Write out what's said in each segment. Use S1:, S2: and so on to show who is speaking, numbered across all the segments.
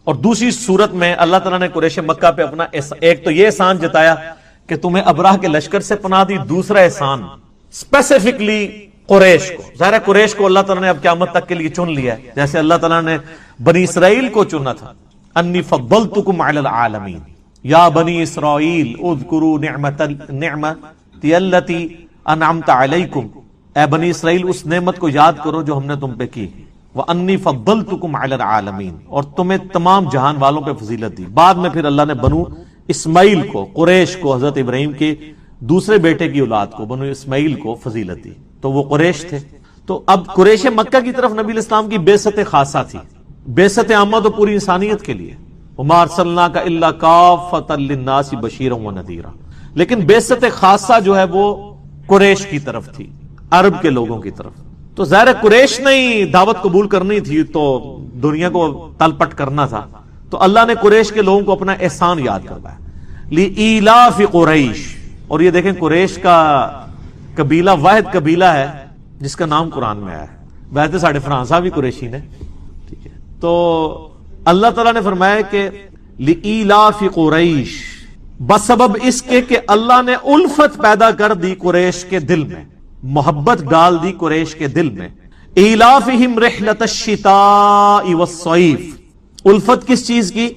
S1: اور دوسری صورت میں اللہ تعالیٰ نے قریش مکہ پہ اپنا ایک تو یہ احسان جتایا کہ تمہیں ابراہ کے لشکر سے پناہ دی، دوسرا احسان اسپیسیفکلی قریش کو. ظاہر ہے قریش کو اللہ تعالیٰ نے اب قیامت تک کے لیے چن لیا ہے، جیسے اللہ تعالیٰ نے بنی اسرائیل کو چنا تھا. انی فضلتکم علی العالمین یا بنی اسرائیل اذکروا نعمتی التی انعمت علیکم، اے بنی اسرائیل اس نعمت کو یاد کرو جو ہم نے تم پہ کی. وَأَنِّي فَضَّلْتُكُمْ عَلَى الْعَالَمِينَ، اور تمہیں تمام جہان والوں پہ فضیلت دی. بعد میں پھر اللہ نے بنو اسماعیل کو، قریش کو، حضرت ابراہیم کے دوسرے بیٹے کی اولاد کو، بنو اسماعیل کو فضیلت دی. تو وہ قریش تھے. تو اب قریش مکہ کی طرف نبی علیہ السلام کی بعثت خاصہ تھی، بعثت عامہ تو پوری انسانیت کے لیے، وَمَا أَرْسَلْنَاكَ إِلَّا كَافَّةً لِلنَّاسِ بَشِيرًا وَنَذِيرًا. لیکن بعثت خاصہ جو ہے وہ قریش کی طرف تھی، عرب کے لوگوں کی طرف. تو ظاہر قریش نے ہی دعوت قبول کرنی تھی، تو دنیا کو تل پٹ کرنا تھا. تو اللہ نے قریش کے لوگوں کو اپنا احسان یاد کروایا. لِإِيلَافِ قریش، اور یہ دیکھیں قریش کا قبیلہ واحد قبیلہ ہے جس کا نام قرآن میں آیا ہے. ویسے ساڑھے فرانسا بھی قریشی نے، ٹھیک ہے. تو اللہ تعالیٰ نے فرمایا کہ لِإِيلَافِ قریش، بسبب اس کے کہ اللہ نے الفت پیدا کر دی قریش کے دل میں، محبت ڈال دی قریش کے دل میں. ایلافہم رحلۃ الشتاء والصیف، الفت کس چیز کی؟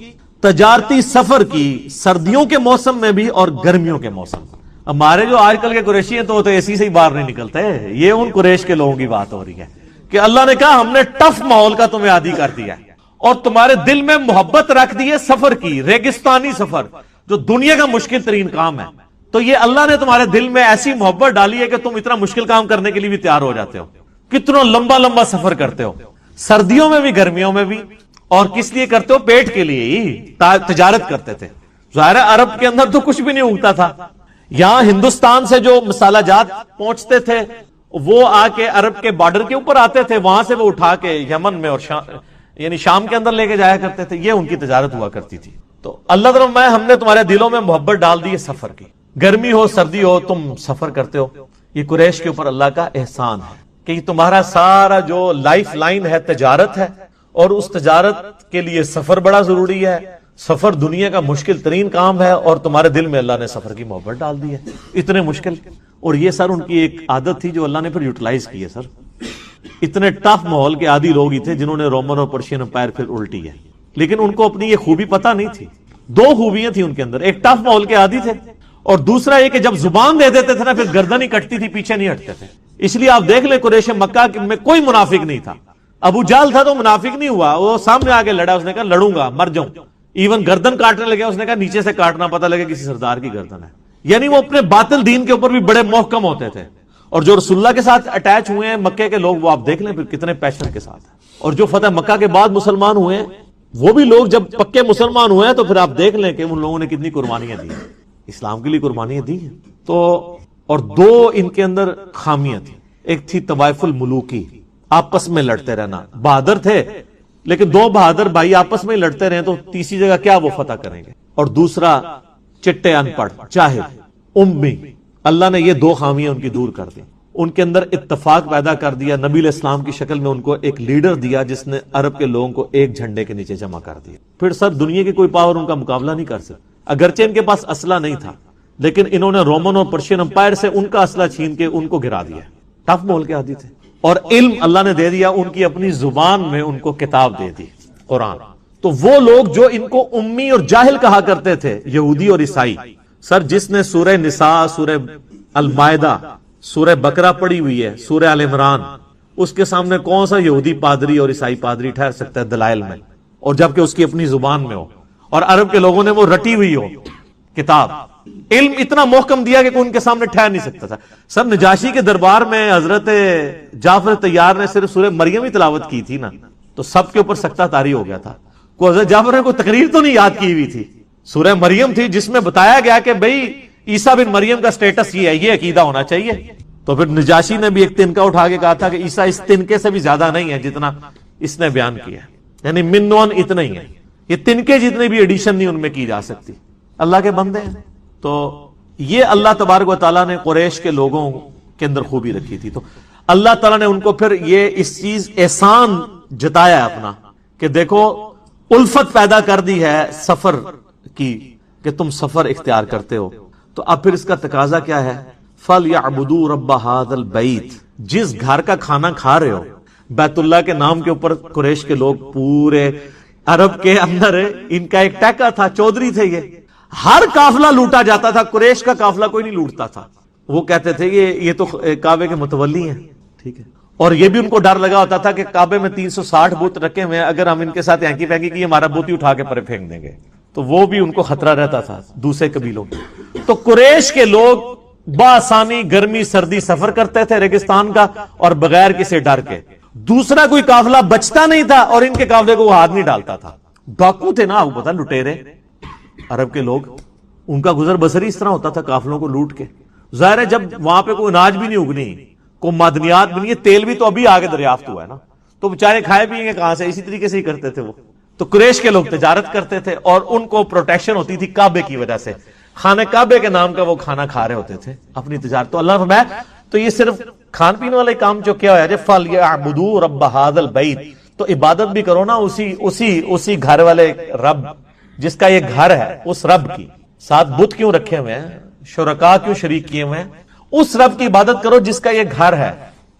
S1: تجارتی سفر کی، سردیوں کے موسم میں بھی اور گرمیوں کے موسم. ہمارے جو آج کل کے قریشی ہیں تو اے سی سے ہی باہر نہیں نکلتے. یہ ان قریش کے لوگوں کی بات ہو رہی ہے کہ اللہ نے کہا ہم نے ٹف ماحول کا تمہیں عادی کر دیا ہے اور تمہارے دل میں محبت رکھ دی ہے سفر کی، ریگستانی سفر جو دنیا کا مشکل ترین کام ہے. تو یہ اللہ نے تمہارے دل میں ایسی محبت ڈالی ہے کہ تم اتنا مشکل کام کرنے کے لیے بھی تیار ہو جاتے ہو، کتنا لمبا لمبا سفر کرتے ہو، سردیوں میں بھی گرمیوں میں بھی. اور کس لیے کرتے ہو؟ پیٹ کے لیے ہی. تجارت کرتے تھے. ظاہر عرب کے اندر تو کچھ بھی نہیں اگتا تھا. یہاں ہندوستان سے جو مسالہ جات پہنچتے تھے وہ آ کے عرب کے بارڈر کے اوپر آتے تھے، وہاں سے وہ اٹھا کے یمن میں اور یعنی شام کے اندر لے کے جایا کرتے تھے. یہ ان کی تجارت ہوا کرتی تھی. تو اللہ تعالیٰ میں ہم نے تمہارے دلوں میں محبت ڈال دی ہے سفر کی، گرمی ہو سردی ہو تم سفر کرتے ہو. یہ قریش کے اوپر اللہ کا احسان ہے کہ تمہارا سارا جو لائف لائن ہے تجارت ہے، اور اس تجارت کے لیے سفر بڑا ضروری ہے. سفر دنیا کا مشکل ترین کام ہے اور تمہارے دل میں اللہ نے سفر کی محبت ڈال دی ہے، اتنے مشکل. اور یہ سر ان کی ایک عادت تھی جو اللہ نے پھر یوٹیلائز کی ہے. سر اتنے ٹف ماحول کے عادی لوگ ہی تھے جنہوں نے رومن اور پرشین امپائر پھر الٹی ہے، لیکن ان کو اپنی یہ خوبی پتہ نہیں تھی. دو خوبیاں تھیں ان کے اندر، ایک ٹف ماحول کے عادی تھے اور دوسرا یہ کہ جب زبان دے دیتے تھے نا پھر گردن ہی کٹتی تھی، پیچھے نہیں ہٹتے تھے. اس لیے آپ دیکھ لیں قریش مکہ میں کوئی منافق نہیں تھا. ابو جہل تھا تو منافق نہیں ہوا، وہ سامنے آ کے لڑا، اس نے کہا لڑوں گا مر جاؤں. ایون گردن کاٹنے لگے، اس نے کہا نیچے سے کاٹنا، پتہ لگے کسی سردار کی گردن ہے. یعنی وہ اپنے باطل دین کے اوپر بھی بڑے محکم ہوتے تھے. اور جو رسول اللہ کے ساتھ اٹیچ ہوئے ہیں مکے کے لوگ، وہ آپ دیکھ لیں پھر کتنے پیشن کے ساتھ ہیں. اور جو فتح مکہ کے بعد مسلمان ہوئے ہیں وہ بھی لوگ جب پکے مسلمان ہوئے ہیں تو پھر آپ دیکھ لیں کہ ان لوگوں نے کتنی قربانیاں دی ہیں، اسلام کے لیے قربانیاں دی ہیں. تو اور دو ان کے اندر خامیاں تھیں. ایک تھی طوائف الملوکی، آپس میں لڑتے رہنا. بہادر تھے لیکن دو بہادر بھائی آپس میں لڑتے رہے تو تیسری جگہ کیا وہ فتح کریں گے. اور دوسرا چٹے ان پڑھ جاہل امی. اللہ نے یہ دو خامیاں ان کی دور کر دی، ان کے اندر اتفاق پیدا کر دیا. نبی علیہ السلام کی شکل میں ان کو ایک لیڈر دیا جس نے عرب کے لوگوں کو ایک جھنڈے کے نیچے جمع کر دیا. پھر سر دنیا کی کوئی پاور ان کا مقابلہ نہیں کر سکتا. اگرچہ ان کے پاس اسلحہ نہیں تھا لیکن انہوں نے رومن اور پرشین امپائر سے ان کا اسلحہ چھین کے ان کو گرا دیا. ٹف مول کے عادی تھے. اور علم اللہ نے دے دیا، ان کی اپنی زبان میں ان کو کتاب دے دی قرآن. تو وہ لوگ جو ان کو امی اور جاہل کہا کرتے تھے، یہودی اور عیسائی. سر جس نے سورہ نساء، سورہ المائدہ، سورہ بقرہ پڑھی ہوئی ہے، سورہ آل عمران، اس کے سامنے کون سا یہودی پادری اور عیسائی پادری ٹھہر سکتا ہے دلائل میں، اور جبکہ اس کی اپنی زبان میں ہو اور عرب کے لوگوں نے وہ رٹی ہوئی ہو کتاب. علم اتنا محکم دیا کہ کوئی ان کے سامنے ٹھہر نہیں سکتا تھا. سر نجاشی کے دربار میں حضرت جعفر طیار نے صرف سورہ مریم ہی تلاوت کی تھی نا تو سب کے اوپر سکتہ طاری ہو گیا تھا. کو حضرت جعفر نے کوئی تقریر تو نہیں یاد کی ہوئی تھی. سورہ مریم تھی جس میں بتایا گیا کہ بھئی عیسیٰ بن مریم کا سٹیٹس یہ ہے، یہ عقیدہ ہونا چاہیے. تو پھر نجاشی نے بھی ایک تنکا اٹھا کے کہا تھا کہ عیسیٰ اس تنکے سے بھی زیادہ نہیں ہے جتنا اس نے بیان کیا، یعنی منون اتنا ہی ہے، یہ تنکے جتنے بھی ایڈیشن نہیں ان میں کی جا سکتی. اللہ کے بندے ہیں. تو یہ اللہ تبارک و تعالیٰ نے قریش کے لوگوں کے اندر خوبی رکھی تھی. تو اللہ تعالیٰ نے ان کو پھر یہ اس چیز احسان جتایا اپنا کہ دیکھو الفت پیدا کر دی ہے سفر کی کہ تم سفر اختیار کرتے ہو، تو اب پھر اس کا تقاضا کیا ہے؟ فَلْيَعْبُدُوا رَبَّ هَذَا الْبَيْتِ، جس گھر کا کھانا کھا رہے ہو، بیت اللہ کے نام کے اوپر قریش کے لوگ پورے عرب کے اندر ان کا ایک ٹیکا تھا، چودھری تھے یہ، ہر قافلہ لوٹا جاتا تھا، قریش کا قافلہ کوئی نہیں لوٹتا تھا۔ وہ کہتے تھے یہ تو کعبے کے متولی ہیں، ٹھیک ہے، اور یہ بھی ان کو ڈر لگا ہوتا تھا کہ کعبے میں 360 بت رکھے ہوئے ہیں، اگر ہم ان کے ساتھ اینکی پینکی کی ہمارا بت ہی اٹھا کے پرے پھینک دیں گے، تو وہ بھی ان کو خطرہ رہتا تھا دوسرے قبیلوں کی۔ تو قریش کے لوگ بآسانی گرمی سردی سفر کرتے تھے ریگستان کا، اور بغیر کسی ڈر کے، دوسرا کوئی قافلہ بچتا نہیں تھا اور ان کے قافلے کو وہ ہاتھ نہیں ڈالتا تھا۔ ڈاکو تھے نا، آپ کو پتا، لٹیرے عرب کے لوگ، ان کا گزر بسر اس طرح ہوتا تھا قافلوں کو لوٹ کے۔ ظاہر ہے جب وہاں پہ کوئی اناج بھی نہیں اگنی، کوئی معدنیات بھی نہیں، تیل بھی تو ابھی آگے دریافت ہوا ہے نا، تو بیچارے کھائے پیئیں گے کہاں سے؟ اسی طریقے سے ہی کرتے تھے وہ۔ تو قریش کے لوگ تجارت کرتے تھے اور ان کو پروٹیکشن ہوتی تھی کعبے کی وجہ سے، خانہ کعبے کے نام کا وہ کھانا کھا رہے ہوتے تھے اپنی تجارت۔ تو اللہ فرمایا تو یہ صرف کھان پینے والا کام جو کیا ہوا ہے، فَلْيَعْبُدُوا رَبَّ هَذَا الْبَيْتِ، تو عبادت بھی کرو نا اسی گھر والے رب جس کا یہ گھر ہے، اس رب کی۔ ساتھ بت کیوں رکھے ہوئے ہیں، شرکا کیوں شریک کیے ہوئے ہیں؟ اس رب کی عبادت کرو جس کا یہ گھر ہے،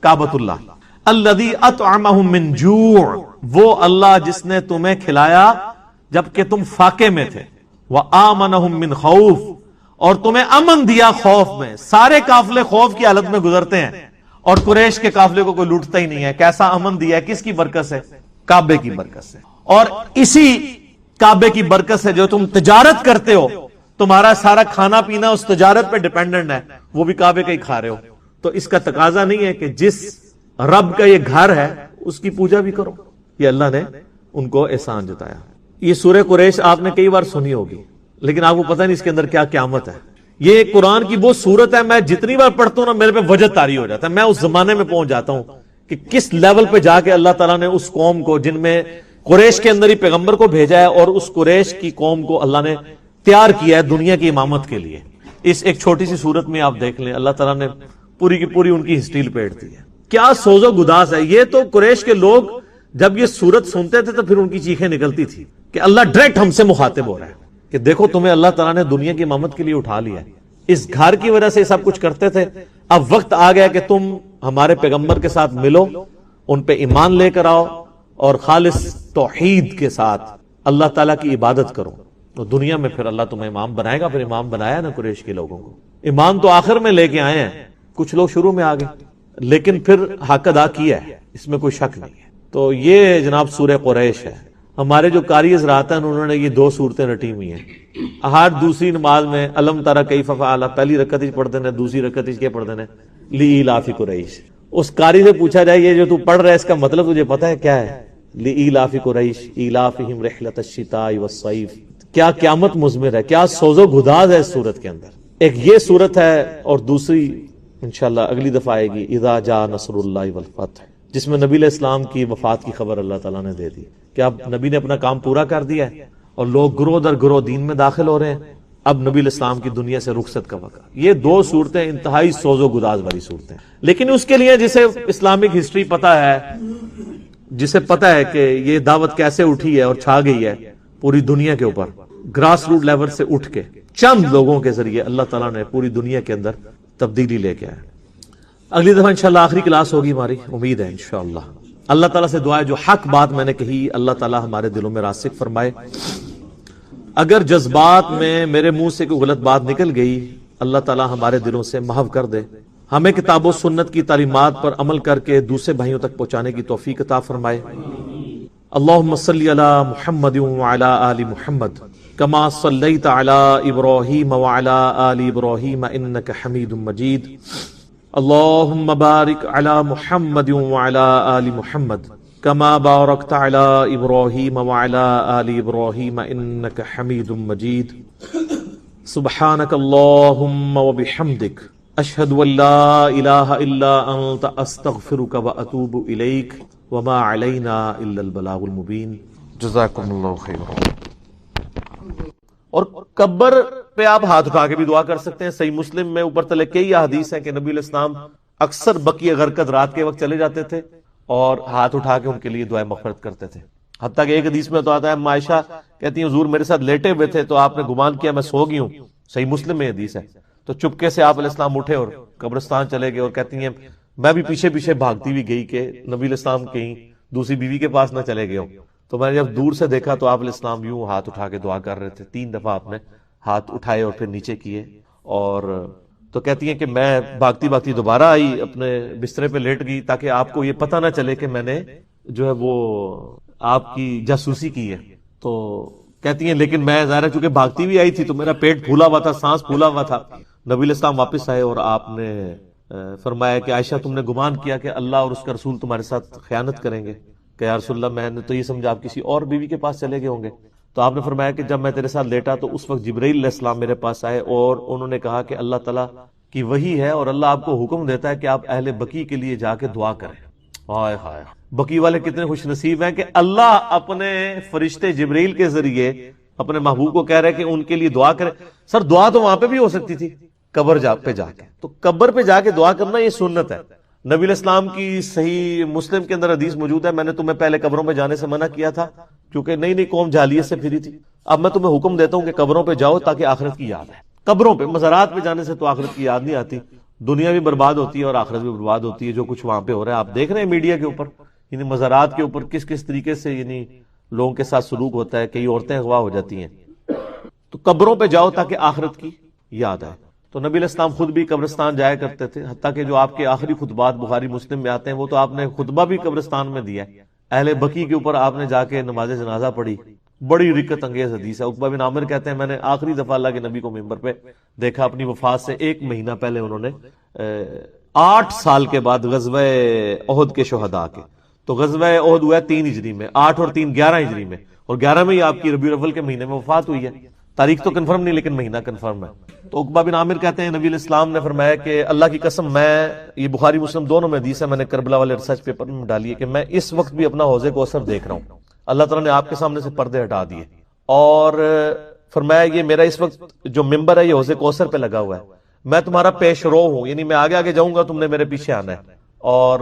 S1: کعبۃ اللہ۔ الذی اطعمہم من جوع، وہ اللہ جس نے تمہیں کھلایا جبکہ تم فاقے میں تھے، وآمنہم من خوف، اور تمہیں امن دیا خوف میں۔ سارے قافلے خوف کی حالت میں گزرتے ہیں اور قریش کے قافلے کو کوئی لوٹتا ہی نہیں ہے۔ کیسا امن دیا ہے؟ کس کی برکت سے؟ کعبے کی برکت سے۔ اور اسی کعبے کی برکت سے جو تم تجارت کرتے ہو، تمہارا سارا کھانا پینا اس تجارت پہ ڈیپینڈنٹ ہے، وہ بھی کعبے کا ہی کھا رہے ہو۔ تو اس کا تقاضا نہیں ہے کہ جس رب کا یہ گھر ہے اس کی پوجا بھی کرو۔ یہ اللہ نے ان کو احسان جتایا۔ یہ سورہ قریش آپ نے کئی بار سنی ہوگی، لیکن آپ کو پتہ نہیں اس کے اندر کیا قیامت ہے۔ یہ قرآن کی وہ سورت ہے، میں جتنی بار پڑھتا ہوں نا میرے پہ وجد طاری ہو جاتا ہے، میں اس زمانے میں پہنچ جاتا ہوں کہ کس لیول پہ جا کے اللہ تعالیٰ نے اس قوم کو، جن میں قریش کے اندر ہی پیغمبر کو بھیجا ہے، اور اس قریش کی قوم کو اللہ نے تیار کیا ہے دنیا کی امامت کے لیے۔ اس ایک چھوٹی سی سورت میں آپ دیکھ لیں، اللہ تعالیٰ نے پوری کی پوری ان کی ہسٹری لپیٹ دی ہے۔ کیا سوز و گداز ہے! یہ تو قریش کے لوگ جب یہ سورت سنتے تھے تو پھر ان کی چیخیں نکلتی تھی کہ اللہ ڈائریکٹ ہم سے مخاطب ہو رہا ہے کہ دیکھو تمہیں اللہ تعالیٰ نے دنیا کی امامت کے لیے اٹھا لیا ہے، اس گھر کی وجہ سے سب کچھ کرتے تھے، اب وقت آ گیا کہ تم ہمارے پیغمبر کے ساتھ ملو، ان پہ ایمان لے کر آؤ اور خالص توحید کے ساتھ اللہ تعالیٰ کی عبادت کرو، تو دنیا میں پھر اللہ تمہیں امام بنائے گا۔ پھر امام بنایا نا قریش کے لوگوں کو، ایمان تو آخر میں لے کے آئے ہیں، کچھ لوگ شروع میں آ گئے لیکن پھر حق ادا کیا ہے، اس میں کوئی شک نہیں ہے۔ تو یہ جناب سورہ قریش ہے۔ ہمارے جو قاری حضرات ہیں انہوں نے یہ دو صورتیں رٹی ہوئی ہیں۔ ہر دوسری نماز میں الم تری کیف فعل، پہلی رکعت وچ پڑھ دینے، دوسری رکعت وچ کیا پڑھ دینے؟ لإیلاف قریش۔ اس قاری سے پوچھا جائے یہ جو تو پڑھ رہا ہے اس کا مطلب تجھے پتہ ہے کیا ہے؟ لإیلاف قریش ایلافہم رحلۃ الشتاء والصیف۔ کیا قیامت مضمر ہے، کیا سوز و گداز ہے اس صورت کے اندر۔ ایک یہ صورت ہے، اور دوسری انشاءاللہ اگلی دفعہ آئے گی اذا جاء نصر اللہ والفتح، جس میں نبی علیہ السلام کی وفات کی خبر اللہ تعالیٰ نے دے دی کہ اب نبی نے اپنا کام پورا کر دیا ہے اور لوگ گروہ در گروہ دین میں داخل ہو رہے ہیں، اب نبی علیہ السلام کی دنیا سے رخصت کا وقت۔ یہ دو صورتیں انتہائی سوز و گداز والی صورتیں، لیکن اس کے لیے جسے اسلامک ہسٹری پتا ہے، جسے پتا ہے کہ یہ دعوت کیسے اٹھی ہے اور چھا گئی ہے پوری دنیا کے اوپر، گراس روٹ لیول سے اٹھ کے چند لوگوں کے ذریعے اللہ تعالیٰ نے پوری دنیا کے اندر تبدیلی لے کے آیا۔ اگلی دفعہ انشاءاللہ آخری کلاس ہوگی ہماری، امید ہے انشاءاللہ۔ اللہ تعالیٰ سے دعا ہے جو حق بات میں نے کہی اللہ تعالیٰ ہمارے دلوں میں راسخ فرمائے۔ اگر جذبات میں میرے منہ سے کوئی غلط بات نکل گئی اللہ تعالیٰ ہمارے دلوں سے محو کر دے، ہمیں کتاب و سنت کی تعلیمات پر عمل کر کے دوسرے بھائیوں تک پہنچانے کی توفیق عطا فرمائے۔ اللہم صلی علی محمد وعلی آل محمد کما صلیت علی ابراہیم وعلی آل ابراہیم انک حمید مجید۔ اللہم بارک علی محمد وعلی آل محمد کما بارکت علی ابراہیم وعلی آل ابراہیم انک حمید مجید۔ سبحانک اللہم وبحمدک اشہد ان لا الہ الا انت استغفرک واتوب الیک وما علینا الا البلاغ المبین۔ جزاکم اللہ خیر۔ اور قبر پہ آپ ہاتھ اٹھا کے بھی دعا کر سکتے ہیں۔ صحیح مسلم میں اوپر تلے کئی احادیث ہیں کہ نبی علیہ السلام اکثر بقیع غرقد رات کے وقت چلے جاتے تھے اور ہاتھ اٹھا کے ان کے لیے دعائیں مغفرت کرتے تھے۔ حتیٰ کہ ایک حدیث میں تو آتا ہے عائشہ کہتی ہیں حضور میرے ساتھ لیٹے ہوئے تھے تو آپ نے گمان کیا میں سو گئی ہوں، صحیح مسلم میں حدیث ہے، تو چپکے سے آپ علیہ السلام اٹھے اور قبرستان چلے گئے، اور کہتی ہیں میں بھی پیچھے پیچھے بھاگتی ہوئی گئی کہ نبی علیہ السلام کہیں دوسری بیوی کے پاس نہ چلے گئے ہوں، تو میں نے جب دور سے دیکھا تو آپ علیہ السلام یوں ہاتھ اٹھا کے دعا کر رہے تھے، 3 دفعہ آپ نے ہاتھ اٹھائے اور پھر نیچے کیے، اور تو کہتی ہیں کہ میں بھاگتی بھاگتی دوبارہ آئی، اپنے بسترے پہ لیٹ گئی تاکہ آپ کو یہ پتہ نہ چلے کہ میں نے جو ہے وہ آپ کی جاسوسی کی ہے۔ تو کہتی ہیں لیکن میں ظاہر چونکہ بھاگتی ہوئی آئی تھی تو میرا پیٹ پھولا ہوا تھا، سانس پھولا ہوا تھا۔ نبی علیہ السلام واپس آئے اور آپ نے فرمایا کہ عائشہ تم نے گمان کیا کہ اللہ اور اس کا رسول تمہارے ساتھ خیانت کریں گے؟ کہ یا رسول اللہ میں نے تو یہ سمجھا آپ کسی اور بیوی کے پاس چلے گئے ہوں گے۔ تو آپ نے فرمایا کہ جب میں تیرے ساتھ لیٹا تو اس وقت جبرائیل علیہ السلام میرے پاس آئے اور انہوں نے کہا کہ اللہ تعالیٰ کی وحی ہے اور اللہ آپ کو حکم دیتا ہے کہ آپ اہل بقی کے لیے جا کے دعا کریں۔ ہائے ہائے، بقی والے کتنے خوش نصیب ہیں کہ اللہ اپنے فرشتے جبرائیل کے ذریعے اپنے محبوب کو کہہ رہے کہ ان کے لیے دعا کریں۔ سر دعا تو وہاں پہ بھی ہو سکتی تھی، قبر پہ جا کے، تو قبر پہ جا کے دعا کرنا یہ سنت ہے۔ نبی علیہ السلام کی صحیح مسلم کے اندر حدیث موجود ہے، میں نے تمہیں پہلے قبروں پہ جانے سے منع کیا تھا کیونکہ نئی نئی قوم جاہلیت سے پھری تھی، اب میں تمہیں حکم دیتا ہوں کہ قبروں پہ جاؤ تاکہ آخرت کی یاد ہے۔ قبروں پہ، مزارات پہ جانے سے تو آخرت کی یاد نہیں آتی، دنیا بھی برباد ہوتی ہے اور آخرت بھی برباد ہوتی ہے۔ جو کچھ وہاں پہ ہو رہا ہے آپ دیکھ رہے ہیں میڈیا کے اوپر، یعنی مزارات کے اوپر کس کس طریقے سے یعنی لوگوں کے ساتھ سلوک ہوتا ہے، کئی عورتیں اغوا ہو جاتی ہیں۔ تو قبروں پہ جاؤ تاکہ آخرت کی یاد آئے۔ تو نبی علیہ السلام خود بھی قبرستان جایا کرتے تھے، حتیٰ کہ جو آپ کے آخری خطبات بخاری مسلم میں آتے ہیں وہ تو آپ نے خطبہ بھی قبرستان میں دیا ہے۔ اہل بقی کے اوپر آپ نے جا کے نماز جنازہ پڑھی، بڑی رکت انگیز حدیث ہے۔ عقبہ بن عامر کہتے ہیں میں نے آخری دفعہ اللہ کے نبی کو ممبر پہ دیکھا اپنی وفات سے 1 مہینہ پہلے، انہوں نے 8 سال کے بعد غزوہ احد کے شہداء کے، تو غزوہ احد ہوا ہے 3 ہجری میں، 8 اور 3 11 ہجری میں، اور 11 میں ہی آپ کی ربیع الاول کے مہینے میں وفات ہوئی ہے۔ تاریخ تو کنفرم نہیں لیکن مہینہ کنفرم ہے۔ تو عقبہ بن عامر کہتے ہیں نبی علیہ السلام نے فرمایا کہ اللہ کی قسم میں، یہ بخاری مسلم دونوں میں حدیث ہے، میں نے کربلا والے ریسرچ پیپر میں ڈالی ہے کہ میں اس وقت بھی اپنا حوض کوثر دیکھ رہا ہوں، اللہ تعالیٰ نے آپ کے سامنے سے پردے ہٹا دیے، اور فرمایا یہ میرا اس وقت جو ممبر ہے یہ حوض کوثر پہ لگا ہوا ہے، میں تمہارا پیش رو ہوں، یعنی میں آگے آگے جاؤں گا، تم نے میرے پیچھے آنا ہے، اور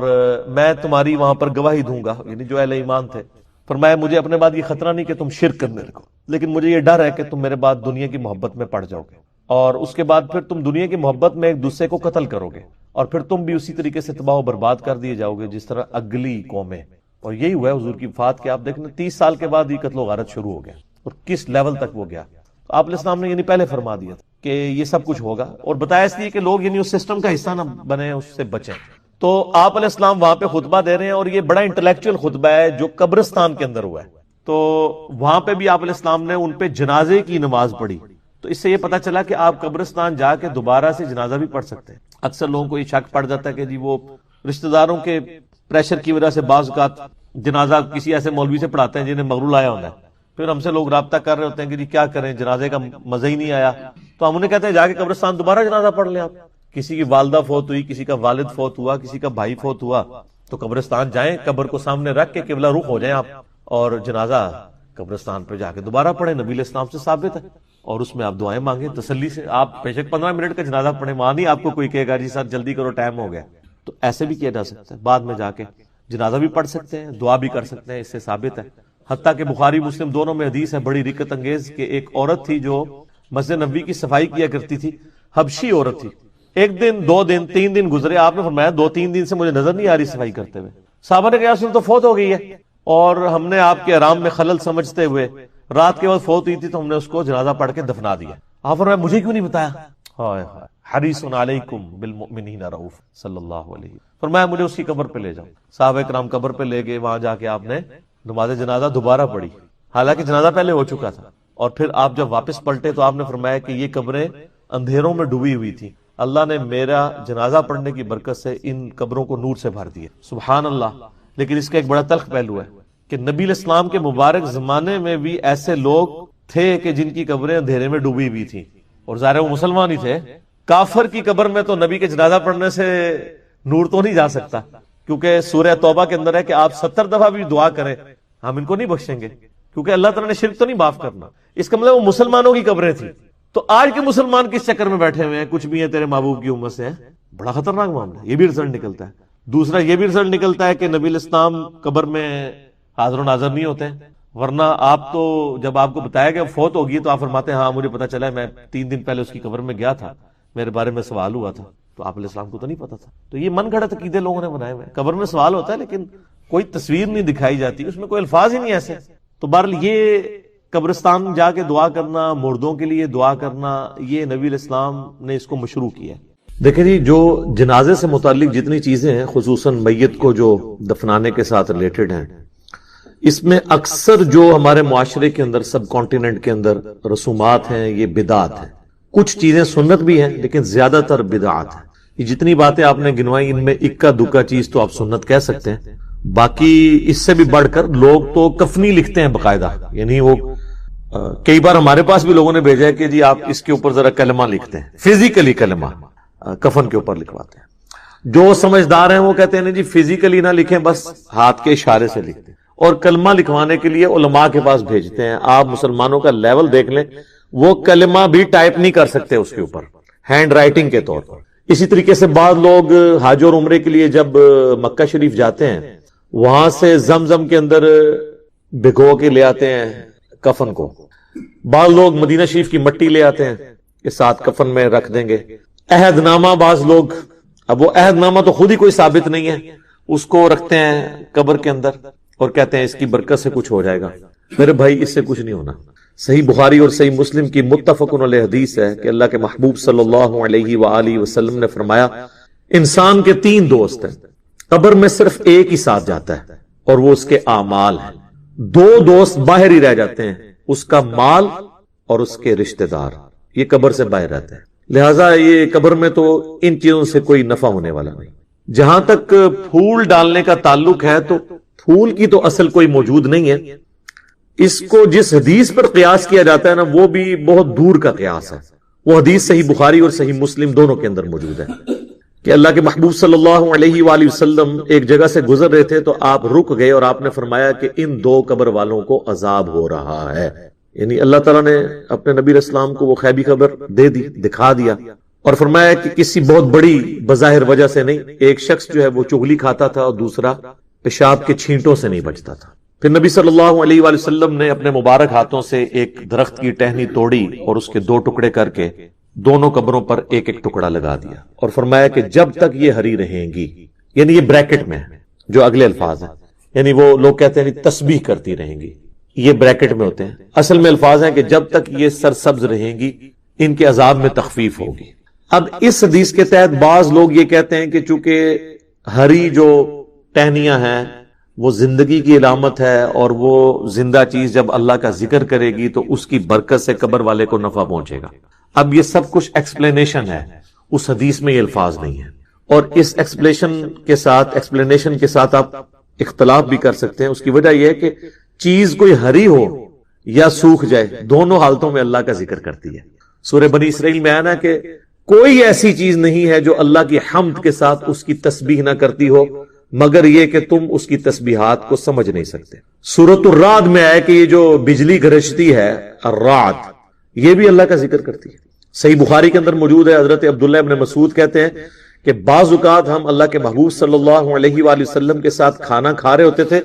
S1: میں تمہاری وہاں پر گواہی دوں گا، یعنی جو اہل ایمان تھے۔ فرمایا مجھے اپنے بعد یہ خطرہ نہیں کہ تم شرک کرنے لگو، لیکن مجھے یہ ڈر ہے کہ تم میرے بعد دنیا کی محبت میں پڑ جاؤ گے، اور اس کے بعد پھر تم دنیا کی محبت میں ایک دوسرے کو قتل کرو گے، اور پھر تم بھی اسی طریقے سے تباہ و برباد کر دیے جاؤ گے جس طرح اگلی قومیں۔ اور یہی ہوا ہے حضور کی وفات کے، آپ دیکھیں 30 سال کے بعد یہ قتل و غارت شروع ہو گیا، اور کس لیول تک وہ گیا۔ تو آپ علیہ السلام نے یعنی پہلے فرما دیا تھا کہ یہ سب کچھ ہوگا، اور بتایا اس لیے کہ لوگ یعنی اس سسٹم کا حصہ نہ بنے، اس سے بچیں۔ تو آپ علیہ السلام وہاں پہ خطبہ دے رہے ہیں، اور یہ بڑا انٹلیکچوئل خطبہ ہے جو قبرستان کے اندر ہوا ہے۔ تو وہاں پہ بھی آپ علیہ السلام نے ان پہ جنازے کی نماز پڑھی، تو اس سے یہ پتا چلا کہ آپ قبرستان جا کے دوبارہ سے جنازہ بھی پڑھ سکتے ہیں۔ اکثر لوگوں کو یہ شک پڑ جاتا ہے کہ جی وہ رشتہ داروں کے پریشر کی وجہ سے بعض اوقات جنازہ کسی ایسے مولوی سے پڑھاتے ہیں جنہیں مغرور آیا ہوتا ہے، پھر ہم سے لوگ رابطہ کر رہے ہوتے ہیں کہ جی کیا کریں، جنازے کا مزہ ہی نہیں آیا، تو ہم انہیں کہتے ہیں جا کے قبرستان دوبارہ جنازہ پڑھ لیں۔ آپ کسی کی والدہ فوت ہوئی، کسی کا والد فوت ہوا، کسی کا بھائی فوت ہوا، تو قبرستان جائیں، قبر کو سامنے رکھ کے قبلہ رخ ہو جائیں آپ، اور جنازہ قبرستان پہ جا کے دوبارہ پڑھیں، نبی علیہ السلام سے ثابت ہے، اور اس میں آپ دعائیں مانگیں تسلی سے۔ آپ بیشک 15 منٹ کا جنازہ پڑھیں، وہاں نہیں آپ کو کوئی کہے گا جی سر جلدی کرو ٹائم ہو گیا، تو ایسے بھی کیا جا سکتا ہے، بعد میں جا کے جنازہ بھی پڑھ سکتے ہیں، دعا بھی کر سکتے ہیں، اس سے ثابت ہے۔ حتیٰ کہ بخاری مسلم دونوں میں حدیث ہے بڑی رکت انگیز کہ ایک عورت تھی جو مسجد نبوی کی صفائی کیا کرتی تھی، حبشی عورت تھی۔ 1 دن 2 دن 3 دن گزرے، آپ نے فرمایا 2-3 دن سے مجھے نظر نہیں آ رہی صفائی کرتے ہوئے۔ صحابہ نے کہا رسول تو فوت ہو گئی ہے، اور ہم نے آپ کے آرام میں خلل سمجھتے ہوئے رات کے وقت فوت ہوئی تھی تو ہم نے اس کو جنازہ پڑھ کے دفنا دیا۔ آپ فرمایا مجھے کیوں نہیں بتایا؟ ہائے ہائے، حریص علیکم بالمؤمنین رؤوف صلی اللہ علیہ، فرمایا مجھے اس کی قبر پہ لے جاؤ۔ صحابہ کرام قبر پہ لے گئے، وہاں جا کے آپ نے نماز جنازہ دوبارہ پڑھی، حالانکہ جنازہ پہلے ہو چکا تھا، اور پھر آپ جب واپس پلٹے تو آپ نے فرمایا کہ یہ قبریں اندھیروں میں ڈوبی ہوئی تھی، اللہ نے میرا جنازہ پڑھنے کی برکت سے ان قبروں کو نور سے بھر دیا۔ سبحان اللہ۔ لیکن اس کا ایک بڑا تلخ پہلو ہے کہ نبی علیہ السلام کے مبارک زمانے میں بھی ایسے لوگ تھے کہ جن کی قبریں اندھیرے میں ڈوبی ہوئی تھیں، اور ظاہر وہ مسلمان ہی تھے۔ کافر کی قبر میں تو نبی کے جنازہ پڑھنے سے نور تو نہیں جا سکتا، کیونکہ سورہ توبہ کے اندر ہے کہ آپ 70 دفعہ بھی دعا کریں ہم ان کو نہیں بخشیں گے، کیونکہ اللہ تعالیٰ نے شرک تو نہیں معاف کرنا۔ اس کا مطلب وہ مسلمانوں کی قبریں تھیں۔ تو آج کے مسلمان کس چکر میں بیٹھے ہوئے ہیں، کچھ بھی ہیں تیرے محبوب کی امت سے، بڑا خطرناک معاملہ ہے۔ یہ بھی رزلٹ نکلتا ہے۔ دوسرا یہ بھی رزلٹ نکلتا ہے کہ نبی علیہ السلام قبر میں حاضر و ناظر نہیں ہوتے ہیں. ورنہ آپ تو جب آپ کو بتایا گیا فوت ہوگی تو آپ فرماتے ہیں ہاں مجھے پتا چلا ہے، میں 3 دن پہلے اس کی قبر میں گیا تھا، میرے بارے میں سوال ہوا تھا. تو آپ علیہ السلام کو تو نہیں پتا تھا. تو یہ من گھڑت عقیدے لوگوں نے بنائے ہوئے. قبر میں سوال ہوتا ہے لیکن کوئی تصویر نہیں دکھائی جاتی، اس میں کوئی الفاظ ہی نہیں ایسے. تو بہرحال یہ قبرستان جا کے دعا کرنا، مردوں کے لیے دعا کرنا، یہ نبی علیہ السلام نے اس کو مشروع کیا ہے. دیکھیں جی، جو جنازے سے متعلق جتنی چیزیں ہیں، خصوصاً میت کو جو دفنانے کے ساتھ ریلیٹڈ ہیں، اس میں اکثر جو ہمارے معاشرے کے اندر، سب کانٹیننٹ کے اندر رسومات ہیں، یہ بدعات ہیں. کچھ چیزیں سنت بھی ہیں لیکن زیادہ تر بدعات ہیں. یہ جتنی باتیں آپ نے گنوائی ان میں اکا دکا چیز تو آپ سنت کہہ سکتے ہیں. باقی اس سے بھی بڑھ کر لوگ تو کفنی لکھتے ہیں باقاعدہ. یعنی وہ کئی بار ہمارے پاس بھی لوگوں نے بھیجا ہے کہ جی آپ اس کے اوپر ذرا کلمہ لکھتے ہیں، فزیکلی کلمہ کفن کے اوپر لکھواتے ہیں. جو سمجھدار ہیں وہ کہتے ہیں جی فزیکلی نہ لکھیں، بس ہاتھ کے اشارے سے لکھتے ہیں، اور کلمہ لکھوانے کے لیے علماء کے پاس بھیجتے ہیں. آپ مسلمانوں کا لیول دیکھ لیں، وہ کلمہ بھی ٹائپ نہیں کر سکتے اس کے اوپر، ہینڈ رائٹنگ کے طور پر. اسی طریقے سے بعض لوگ حج اور عمرے کے لیے جب مکہ شریف جاتے ہیں، وہاں سے زمزم کے اندر بھگو کے لے آتے ہیں کفن کو. بعض لوگ مدینہ شریف کی مٹی لے آتے ہیں کہ ساتھ کفن میں رکھ دیں گے. عہد نامہ بعض لوگ، اب وہ عہد نامہ تو خود ہی کوئی ثابت نہیں ہے، اس کو رکھتے ہیں قبر کے اندر اور کہتے ہیں اس کی برکت سے کچھ ہو جائے گا. میرے بھائی اس سے کچھ نہیں ہونا. صحیح بخاری اور صحیح مسلم کی متفق علیہ حدیث ہے کہ اللہ کے محبوب صلی اللہ علیہ وآلہ وسلم نے فرمایا، انسان کے 3 دوست ہیں، قبر میں صرف ایک ہی ساتھ جاتا ہے اور وہ اس کے اعمال ہیں. 2 دوست باہر ہی رہ جاتے ہیں، اس کا مال اور اس کے رشتہ دار. یہ قبر سے باہر رہتے ہیں. لہٰذا یہ قبر میں تو ان چیزوں سے کوئی نفع ہونے والا نہیں. جہاں تک پھول ڈالنے کا تعلق ہے تو پھول کی تو اصل کوئی موجود نہیں ہے. اس کو جس حدیث پر قیاس کیا جاتا ہے نا، وہ بھی بہت دور کا قیاس ہے. وہ حدیث صحیح بخاری اور صحیح مسلم دونوں کے اندر موجود ہے کہ اللہ کے محبوب صلی اللہ علیہ وآلہ وسلم ایک جگہ سے گزر رہے تھے تو آپ رک گئے اور آپ نے فرمایا کہ ان 2 قبر والوں کو عذاب ہو رہا ہے. یعنی اللہ تعالیٰ نے اپنے نبی علیہ السلام کو وہ غیبی خبر دے دی، دکھا دیا، اور فرمایا کہ کسی بہت بڑی بظاہر وجہ سے نہیں. ایک شخص جو ہے وہ چغلی کھاتا تھا اور دوسرا پیشاب کے چھینٹوں سے نہیں بچتا تھا. پھر نبی صلی اللہ علیہ وآلہ وسلم نے اپنے مبارک ہاتھوں سے ایک درخت کی ٹہنی توڑی اور اس کے 2 ٹکڑے کر کے دونوں قبروں پر ایک ایک ٹکڑا لگا دیا اور فرمایا کہ جب تک یہ ہری رہیں گی، یعنی یہ بریکٹ میں جو اگلے الفاظ ہیں، یعنی وہ لوگ کہتے ہیں تسبیح کرتی رہیں گی، یہ بریکٹ میں ہوتے ہیں. اصل میں الفاظ ہیں کہ جب تک یہ سرسبز رہیں گی ان کے عذاب میں تخفیف ہوگی. اب اس حدیث کے تحت بعض لوگ یہ کہتے ہیں کہ چونکہ ہری جو ٹہنیاں ہیں وہ زندگی کی علامت ہے اور وہ زندہ چیز جب اللہ کا ذکر کرے گی تو اس کی برکت سے قبر والے کو نفع پہنچے گا. اب یہ سب کچھ ایکسپلینیشن ہے، اس حدیث میں یہ الفاظ نہیں ہے. اور اس ایکسپلینیشن کے ساتھ آپ اختلاف بھی کر سکتے ہیں. اس کی وجہ یہ ہے کہ چیز کوئی ہری ہو یا سوکھ جائے، دونوں حالتوں میں اللہ کا ذکر کرتی ہے. سورہ بنی اسرائیل میں آنا کہ کوئی ایسی چیز نہیں ہے جو اللہ کی حمد کے ساتھ اس کی تسبیح نہ کرتی ہو مگر یہ کہ تم اس کی تسبیحات کو سمجھ نہیں سکتے. سورۃ الرعد میں آیا کہ یہ جو بجلی گرجتی ہے الرعد، یہ بھی اللہ کا ذکر کرتی ہے. صحیح بخاری کے اندر موجود ہے، حضرت عبداللہ ابن مسعود کہتے ہیں کہ بعض اوقات ہم اللہ کے محبوب صلی اللہ علیہ وآلہ وسلم کے ساتھ کھانا کھا رہے ہوتے تھے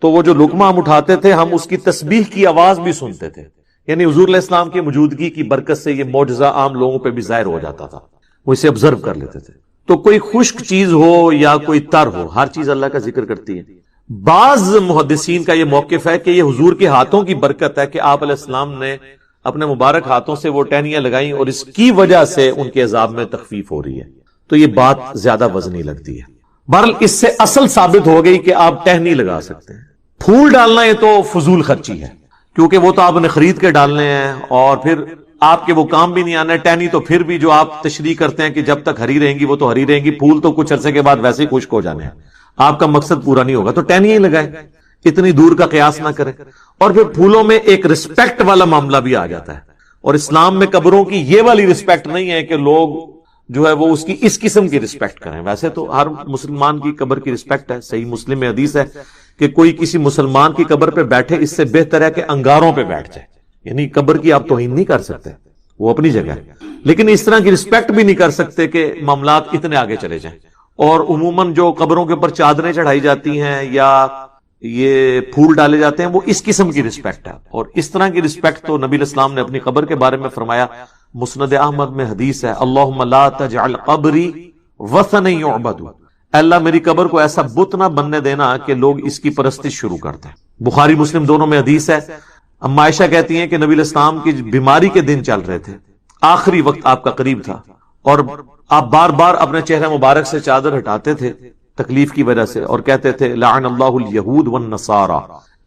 S1: تو وہ جو لقمہ ہم اٹھاتے تھے ہم اس کی تسبیح کی آواز بھی سنتے تھے. یعنی حضور علیہ السلام کی موجودگی کی برکت سے یہ معجزہ عام لوگوں پہ بھی ظاہر ہو جاتا تھا، وہ اسے آبزرو کر لیتے تھے. تو کوئی خشک چیز ہو یا کوئی تر ہو، ہر چیز اللہ کا ذکر کرتی ہے. بعض محدثین کا یہ موقف ہے کہ یہ حضور کے ہاتھوں کی برکت ہے کہ آپ علیہ السلام نے اپنے مبارک ہاتھوں سے وہ ٹہنیاں لگائیں اور اس کی وجہ سے ان کے عذاب میں تخفیف ہو رہی ہے. تو یہ بات زیادہ وزنی لگتی ہے. بہرحال اس سے اصل ثابت ہو گئی کہ آپ ٹہنی لگا سکتے ہیں. پھول ڈالنا یہ تو فضول خرچی ہے کیونکہ وہ تو آپ نے خرید کے ڈالنے ہیں اور پھر آپ کے وہ کام بھی نہیں آنا. ٹہنی تو پھر بھی جو آپ تشریح کرتے ہیں کہ جب تک ہری رہیں گی وہ تو ہری رہیں گی، پھول تو کچھ عرصے کے بعد ویسے ہی خشک ہو جانے ہیں، آپ کا مقصد پورا نہیں ہوگا. تو ٹہنی ہی لگائیں، اتنی دور کا قیاس نہ کریں. اور پھر پھولوں میں ایک رسپیکٹ والا معاملہ بھی آ جاتا ہے، اور اسلام میں قبروں کی یہ والی رسپیکٹ نہیں ہے کہ لوگ جو ہے وہ اس کی اس قسم کی رسپیکٹ کریں. ویسے تو ہر مسلمان کی قبر کی رسپیکٹ ہے. صحیح مسلم میں حدیث ہے کہ کوئی کسی مسلمان کی قبر پہ بیٹھے اس سے بہتر ہے کہ انگاروں پہ بیٹھ جائے. یعنی قبر کی آپ توہین نہیں کر سکتے، وہ اپنی جگہ ہے، لیکن اس طرح کی رسپیکٹ بھی نہیں کر سکتے کہ معاملات اتنے آگے چلے جائیں. اور عموماً جو قبروں کے اوپر چادریں چڑھائی جاتی ہیں یا یہ پھول ڈالے جاتے ہیں، وہ اس قسم کی رسپیکٹ ہے. اور اس طرح کی رسپیکٹ تو نبی الاسلام نے اپنی قبر کے بارے میں فرمایا. مسند احمد میں حدیث ہے، اللہم لا تجعل قبری وثن یعبد، اللہ میری قبر کو ایسا بت نہ بننے دینا کہ لوگ اس کی پرستش شروع کر دیں. بخاری مسلم دونوں میں حدیث ہے. اما عائشہ کہتی ہیں کہ نبی الاسلام کی بیماری کے دن چل رہے تھے، آخری وقت آپ کا قریب تھا، اور آپ بار بار اپنے چہرے مبارک سے چادر ہٹاتے تھے تکلیف کی وجہ سے، اور کہتے تھے لعن اللہ الیہود والنصارى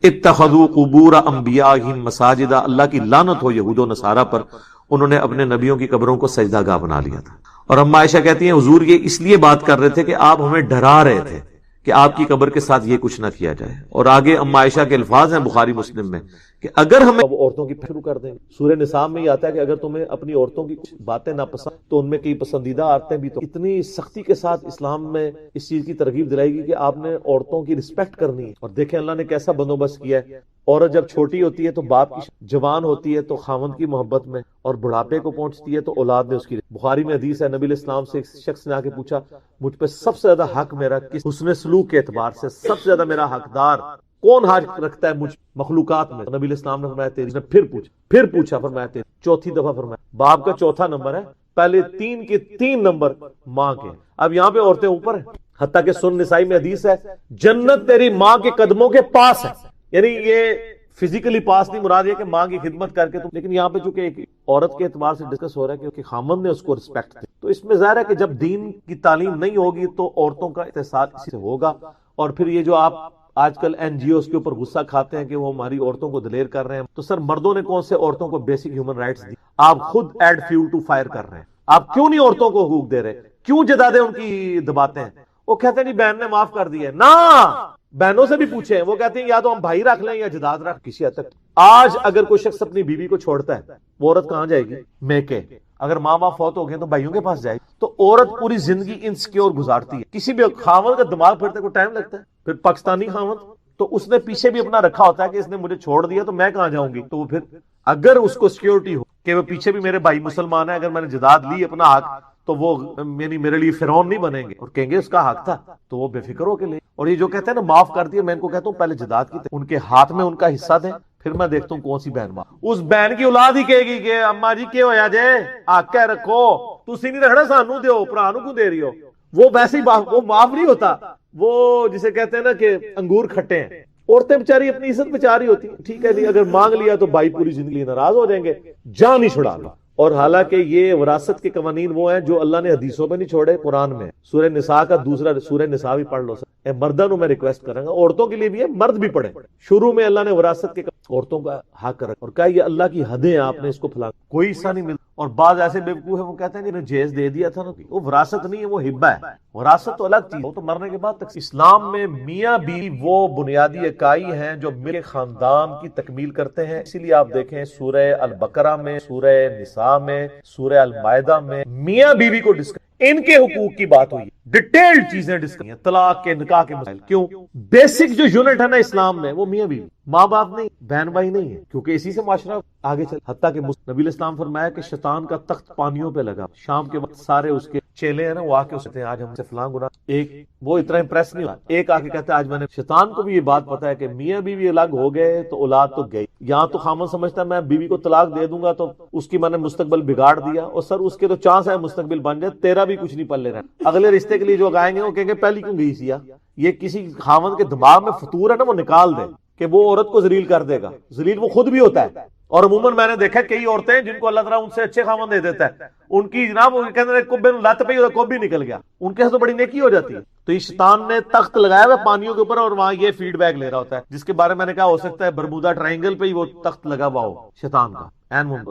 S1: اتخذوا قبور انبیائہم مساجدا، اللہ کی لعنت ہو یہود و نصارہ پر، انہوں نے اپنے نبیوں کی قبروں کو سجدہ گاہ بنا لیا تھا. اور اما عائشہ کہتی ہیں حضور یہ اس لیے بات کر رہے تھے کہ آپ ہمیں ڈرا رہے تھے کہ آپ کی قبر کے ساتھ یہ کچھ نہ کیا جائے. اور آگے اما عائشہ کے الفاظ ہیں بخاری مسلم میں کہ اگر ہمیں عورتوں کی شروع کر دیں، سورہ نساء میں یہ آتا ہے کہ اگر تمہیں اپنی عورتوں کی باتیں ناپسند تو ان میں کئی پسندیدہ عادتیں بھی، تو اتنی سختی کے ساتھ اسلام میں اس چیز کی ترغیب دلائی گی کہ آپ نے عورتوں کی رسپیکٹ کرنی ہے. اور دیکھیں اللہ نے کیسا بندوبست کیا ہے. عورت جب چھوٹی ہوتی ہے تو باپ کی، جوان ہوتی ہے تو خاوند کی محبت میں، اور بڑھاپے کو پہنچتی ہے تو اولاد میں اس کی. بخاری میں حدیث ہے، نبی علیہ السلام سے ایک شخص نے آ کے پوچھا مجھ پہ سب سے زیادہ حق میرا کس حسن سلوک کے اعتبار سے سب سے زیادہ میرا حقدار کون حق رکھتا ہے مجھ مخلوقات میں؟ نبی علیہ السلام نے فرمایا تیری. پھر پوچھا فرمایا تیری. چوتھی دفعہ فرمایا باپ کا چوتھا نمبر ہے، پہلے 3 کے 3 نمبر ماں کے. اب یہاں پہ عورتیں اوپر ہیں، حتیٰ کہ سنن نسائی میں حدیث ہے جنت تیری ماں کے قدموں کے پاس ہے. یعنی یہ فزیکلی پاس نہیں، مراد یہ کہ ماں کی خدمت کر کے. لیکن یہاں پہ چونکہ ایک عورت کے اعتبار سے ڈسکس ہو رہا ہے کہ خامند نے اس کو رسپیکٹ دی، تو اس میں ظاہر ہے کہ جب دین کی تعلیم نہیں ہوگی تو عورتوں کا احتساب اسی سے ہوگا. اور پھر یہ جو آپ آج کل این جی اوز کے اوپر غصہ کھاتے ہیں کہ وہ ہماری عورتوں کو دلیر کر رہے ہیں، تو سر مردوں نے کون سے عورتوں کو بیسک ہیومن رائٹس دی؟ آپ خود ایڈ فیول ٹو فائر کر رہے ہیں. آپ کیوں نہیں عورتوں کو حقوق دے رہے؟ کیوں جدادیں ان کی دباتے ہیں؟ وہ کہتے ہیں نہیں بہن نے معاف کر دیا. نہ بہنوں سے بھی پوچھیں، وہ کہتے ہیں یا تو ہم بھائی رکھ لیں یا جداد رکھ. کسی حد تک آج اگر کوئی شخص اپنی بیوی کو چھوڑتا ہے، وہ عورت کہاں جائے گی؟ میکے. اگر ماں باپ فوت ہو گئے تو بھائیوں کے پاس جائے گی. تو عورت پوری زندگی انسیکیور گزارتی ہے. کسی بھی خاوند کا دماغ پھرتے کو ٹائم لگتا ہے. پھر پاکستانی خاوند تو اس نے پیچھے بھی اپنا رکھا ہوتا ہے کہ اس نے مجھے چھوڑ دیا تو میں کہاں جاؤں گی. تو پھر اگر اس کو سیکیورٹی ہو کہ وہ پیچھے بھی میرے بھائی مسلمان ہیں، اگر میں نے جداد لی اپنا حق تو وہ میرے لیے فرعون نہیں بنیں گے اور کہیں گے اس کا حق تھا، تو وہ بے فکر ہو کے لے. اور یہ جو کہتے ہیں نا معاف کر دیا، میں ان کو کہتا ہوں پہلے جداد کی ان کے ہاتھ میں ان کا حصہ دیں، پھر میں دیکھتا ہوں کون سی بہن ماں. اس بہن کی اولاد ہی کہے گی کہ اما جی کیا ہویا جے آ کے رکھو، تسی نہیں رکھنا سانو دیو، بھرا نو کیوں دے رہی ہو. وہ ویسے ہی وہ معاف نہیں ہوتا. وہ جسے کہتے ہیں نا کہ انگور کھٹے ہیں. عورتیں بیچاری اپنی عزت بچا رہی ہوتی ہیں. ٹھیک ہے، اگر مانگ لیا تو بھائی پوری زندگی ناراض ہو جائیں گے، جان ہی چھڑا لو. اور حالانکہ یہ وراثت کے قوانین وہ ہیں جو اللہ نے حدیثوں میں نہیں چھوڑے، قرآن میں. سورہ نساء کا دوسرا سورہ نساء بھی پڑھ لو. مردوں میں ریکویسٹ کروں گا، عورتوں کے لیے بھی ہے، مرد بھی پڑھیں. شروع میں اللہ نے وراثت کے عورتوں کا حق رکھا اور کہا یہ اللہ کی حدیں ہیں، آپ نے اس کو پھیلا کوئی حصہ نہیں ملتا. اور بعض ایسے بیوقوف ہیں وہ کہتے ہیں جنہیں جہیز دے دیا تھا نا، وہ وراثت نہیں ہے، وہ ہبہ ہے. وراثت تو الگ چیز، وہ تو مرنے کے بعد تک. اسلام میں میاں بیوی وہ بنیادی اکائی ہیں جو مل خاندان کی تکمیل کرتے ہیں. اسی لیے آپ دیکھیں سورہ البقرہ میں، سورہ نساء میں، سورہ المائدہ میں میاں بیوی کو ڈسکس، ان کے حقوق کی بات ہوئی، ڈیٹیلڈ چیزیں ڈسکس ہیں، طلاق کے، نکاح کے مسائل. کیوں؟ بیسک جو یونٹ ہے نا اسلام میں وہ میاں بیوی، ماں باپ نہیں، بہن بھائی نہیں ہے، کیونکہ اسی سے معاشرہ آگے چل. حتیٰ کہ نبی الاسلام فرمایا کہ شیطان کا تخت پانیوں پہ لگا. شام کے وقت سارے اس کے چیلے ہیں نا، وہ آ کے کہتے ہیں آج ہم سے فلاں گناہ. ایک وہ اتنا امپریس نہیں ہوا، ایک آ کے کہتا ہے آج میں نے. شیطان کو بھی یہ بات پتا ہے کہ میاں بیوی الگ ہو گئے تو اولاد تو گئی. یہاں تو خامن سمجھتا ہے میں بیوی کو طلاق دے دوں گا تو اس کی میں نے مستقبل بگاڑ دیا. اور سر اس کے تو چانس ہے مستقبل بن جائے، تیرا بھی کچھ نہیں پلے رہا. اگلے رشتے کے لیے جو آئیں گے وہ کہیں گے پہلی کیوں گئی سی. یہ کسی خامن کے دماغ میں فطور ہے نا، وہ نکال دے کہ وہ عورت کو ذلیل کر دے گا. ذلیل وہ خود بھی ہوتا ہے. اور عموماً میں نے دیکھا کئی عورتیں جن کو اللہ تعالیٰ ان سے اچھے خامن دے دیتا ہے، ان کی جناب وہ کہتے ہیں کبے نو لت پئی اور کبھی نکل گیا، ان کے تو بڑی نیکی ہو جاتی ہے. تو یہ شیطان نے تخت لگایا ہوا پانیوں کے اوپر اور وہاں یہ فیڈ بیک لے رہا ہوتا ہے، جس کے بارے میں نے کہا ہو سکتا ہے برمودا ٹرائنگل پہ ہی وہ تخت لگا ہوا ہو شیطان کا.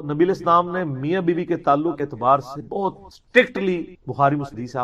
S1: نبی الاسلام نے میاں بیوی کے تعلق کے اعتبار سے بہت اسٹرکٹلی بخاری مسلم سے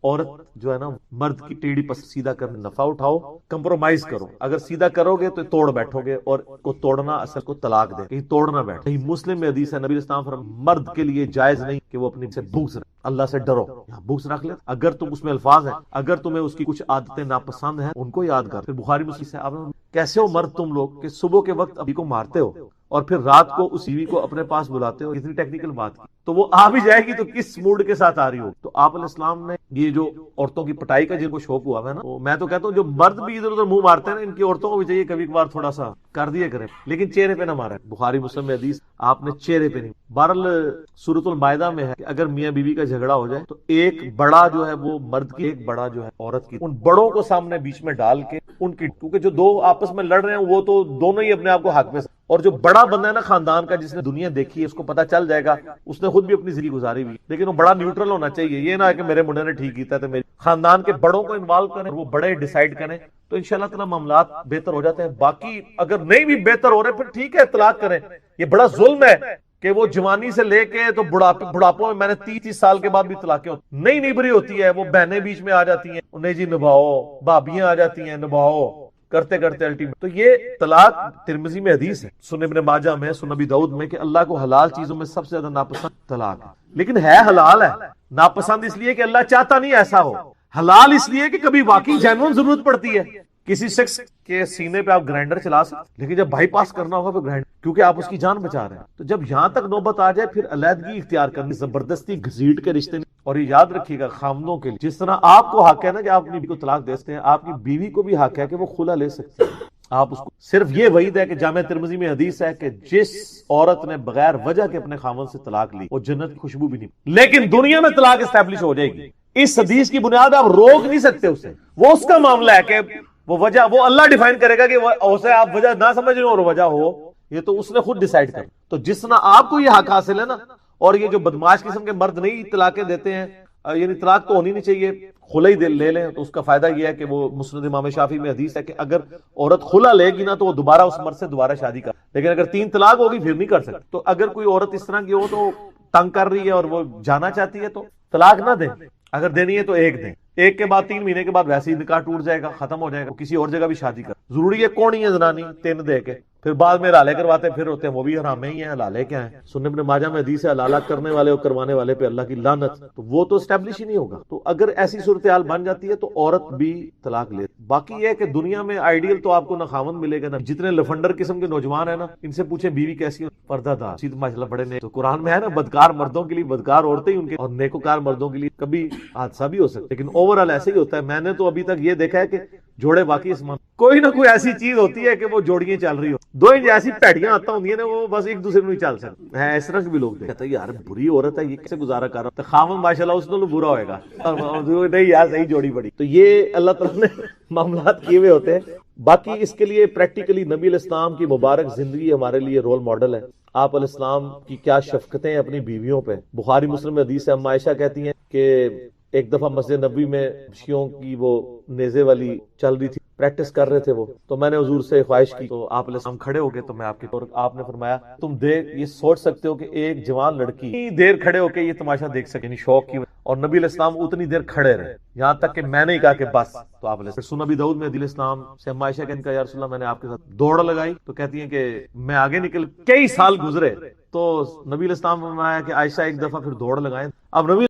S1: عورت جو ہے نا مرد کی ٹیڑھی پر سیدھا کرنے نفع اٹھاؤ، کمپرومائز کرو. اگر سیدھا کرو گے تو توڑ بیٹھو گے، اور کو توڑنا اصل کو طلاق دے، کہیں توڑنا بیٹھ. کہیں مسلم میں حدیث ہے نبی الاسلام فرمایا مرد کے لیے جائز نہیں کہ وہ اپنی سے بغض رکھے. اللہ سے ڈرو، یہاں بغض رکھ لے. اگر تم اس میں الفاظ ہیں، اگر تمہیں اس کی کچھ عادتیں ناپسند ہیں ان کو یاد کر. پھر بخاری مسلم سے آپ کیسے ہو مرد تم لوگ کہ صبح کے وقت ابھی کو مارتے ہو اور پھر رات کو اس بیوی کو اپنے پاس بلاتے ہو. کتنی ٹیکنیکل بات کی. تو وہ آ بھی جائے گی تو کس موڈ کے ساتھ آ رہی ہو. تو آپ علیہ السلام نے یہ جو عورتوں کی پٹائی کا جن کو شوق ہوا ہے نا، میں تو کہتا ہوں جو مرد بھی ادھر ادھر منہ مارتے ہیں نا، ان کی عورتوں کو بھی چاہیے کبھی کبھار تھوڑا سا کر دیا کرے، لیکن چہرے پہ نہ مارے. بخاری مسلم میں حدیث آپ نے چہرے پہ نہیں. بہرحال سورۃ المائدہ میں ہے کہ اگر میاں بیوی کا جھگڑا ہو جائے تو ایک بڑا جو ہے وہ مرد کی، ایک بڑا جو ہے عورت کی، ان بڑوں کو سامنے بیچ میں ڈال کے ان کی، کیونکہ جو دو آپس میں لڑ رہے ہیں وہ تو دونوں ہی اپنے آپ کو حق میں، اور جو بڑا بندہ ہے نا خاندان کا، جس نے دنیا دیکھی ہے، اس کو پتا چل جائے گا، اس نے خود بھی اپنی زندگی گزاری ہوئی، لیکن وہ بڑا نیوٹرل ہونا چاہیے. یہ نہ ہے کہ میرے منڈے نے ٹھیک کیتا ہے تو میرے خاندان کے بڑوں کو انوالو کریں، وہ بڑے ڈیسائیڈ کریں، تو انشاءاللہ تعالی معاملات بہتر ہو جاتے ہیں. باقی اگر نہیں بھی بہتر ہو رہے پھر ٹھیک ہے، طلاق کریں. یہ بڑا ظلم ہے کہ وہ جوانی سے لے کے تو بڑھاپوں میں نے 30 سال کے بعد بھی طلاقیں ہوتی، نئی نیبری ہوتی ہے، وہ بہنیں بیچ میں آ جاتی ہیں، انہیں جی نبھاؤ، بھابیاں آ جاتی ہیں نبھاؤ، کرتے کرتے الٹیمیٹ. تو یہ طلاق ترمذی میں حدیث ہے، سنن ابن ماجہ میں، سنن ابی داؤد میں، کہ اللہ کو حلال چیزوں میں سب سے زیادہ ناپسند طلاق ہے. لیکن ہے حلال ہے، ناپسند اس لیے کہ اللہ چاہتا نہیں ایسا ہو. حلال اس لیے کہ کبھی واقعی جینوئن ضرورت پڑتی ہے. کسی شخص کے سینے پہ آپ گرائنڈر چلا سکتے، لیکن جب بائی پاس کرنا ہوگا تو گرائنڈر، کیونکہ آپ اس کی جان بچا رہے ہیں. تو جب یہاں تک نوبت آ جائے پھر علیحدگی اختیار کرنی، زبردستی گھسیٹ کے رشتے نہیں. اور یہ یاد رکھیے گا خامدوں کے لیے، جس طرح آپ کو حق ہے نا کہ آپ اپنی بیوی کو طلاق دے سکتے ہیں، آپ کی بیوی کو بھی حق ہے کہ وہ خلا لے سکتے ہیں. آپ اس کو، صرف یہ وعید ہے کہ جامع ترمذی میں حدیث ہے کہ جس عورت نے بغیر وجہ کے اپنے خاوند سے طلاق لی وہ جنت کی خوشبو بھی نہیں. لیکن دنیا میں طلاق اسٹیبلش ہو جائے گی، اس حدیث کی بنیاد آپ روک نہیں سکتے اسے. وہ اس کا معاملہ ہے کہ وہ وجہ وہ اللہ ڈیفائن کرے گا کہ اسے آپ وجہ نہ سمجھ رہے ہو اور وجہ ہو، یہ تو اس نے خود ڈیسائیڈ کر. تو جس طرح آپ کو یہ حق حاصل ہے نا، اور یہ جو بدماش قسم کے مرد نہیں طلاقیں دیتے ہیں، یعنی طلاق تو ہونی نہیں چاہیے، خلا ہی لے لیں، تو اس کا فائدہ یہ ہے کہ وہ مسند امام شافعی میں حدیث ہے کہ اگر عورت خلا لے گی نا تو وہ دوبارہ اس مرد سے دوبارہ شادی کر، لیکن اگر 3 طلاق ہوگی پھر نہیں کر سکتی. تو اگر کوئی عورت اس طرح کی ہو تو تنگ کر رہی ہے اور وہ جانا چاہتی ہے تو طلاق نہ دیں. اگر دینی ہے تو ایک دیں، ایک کے بعد 3 مہینے کے بعد ویسے ہی نکاح ٹوٹ جائے گا، ختم ہو جائے گا، کسی اور جگہ بھی شادی کر. ضروری ہے کون ہے زنانی 3 دے کے پھر بعد میں حلالے کرواتے پھر ہوتے ہیں وہ بھی حرام ہی ہیں، حلالے کیا ہیں. سنن ابن ماجہ میں حدیث ہے حلالہ کرنے والے اور کروانے والے پہ اللہ کی لعنت، تو وہ تو اسٹیبلش ہی نہیں ہوگا. تو اگر ایسی صورتحال بن جاتی ہے تو عورت بھی طلاق لے. باقی یہ ہے کہ دنیا میں آئیڈیل تو آپ کو نہ خاوند ملے گا، نہ جتنے لفنڈر قسم کے نوجوان ہیں نا، ان سے پوچھیں بیوی کیسی ہے، پردہ دار، سیدھ ماشاءاللہ بڑے نیک. تو قرآن میں ہے نا بدکار مردوں کے لیے بدکار عورتیں ہی ان کے، اور نیکوکار مردوں کے لیے کبھی حادثہ بھی ہو سکتا ہے. لیکن اوورآل ایسے ہی ہوتا ہے. میں نے تو ابھی تک یہ دیکھا ہے کہ جوڑے واقعی اسمان، کوئی نہ کوئی ایسی چیز ہوتی ہے کہ وہ جوڑیاں چل رہی ہو، دو انج ایسی پیڑیاں آتا ہوں نا وہ بس ایک دوسرے میں نہیں چل سکتے ہیں. اس طرح کے بھی لوگ کہتے ہیں یار بری عورت ہے یہ کیسے گزارا کر رہا ہے، خاوند ماشاءاللہ اس نے برا ہوئے گا، نہیں یار صحیح جوڑی بڑی. تو یہ اللہ تعالیٰ نے معاملات کیے ہوئے ہوتے ہیں. باقی اس کے لیے پریکٹیکلی نبی علیہ السلام کی مبارک زندگی ہمارے لیے رول ماڈل ہے. آپ علیہ السلام کی کیا شفقتیں اپنی بیویوں پہ. بخاری مسلم میں حدیث ہے، اما عائشہ کہتی ہیں کہ ایک دفعہ مسجد نبوی میں حبشیوں کی وہ نیزے والی چل رہی تھی، پریکٹس کر رہے تھے وہ، تو میں نے حضور سے خواہش کی، تو آپ علیہ السلام کھڑے ہو گئے تو میں آپ کی طور، آپ نے فرمایا تم یہ سوچ سکتے ہو کہ ایک جوان لڑکی اتنی دیر کھڑے ہو کے یہ تماشا دیکھ سکے، یعنی شوق کی. اور نبی علیہ السلام اتنی دیر کھڑے رہے یہاں تک کہ میں نے کہا کہ بس. تو آپ علیہ السلام، سنن ابی داؤد میں علیہ السلام سے اما عائشہ کہنے کا یا رسول اللہ میں نے آپ کے ساتھ دوڑ لگائی، تو کہتی ہیں کہ میں آگے نکل، کئی سال گزرے تو نبی علیہ السلام نے فرمایا کہ عائشہ ایک دفعہ پھر دوڑ لگائیں. اب نبی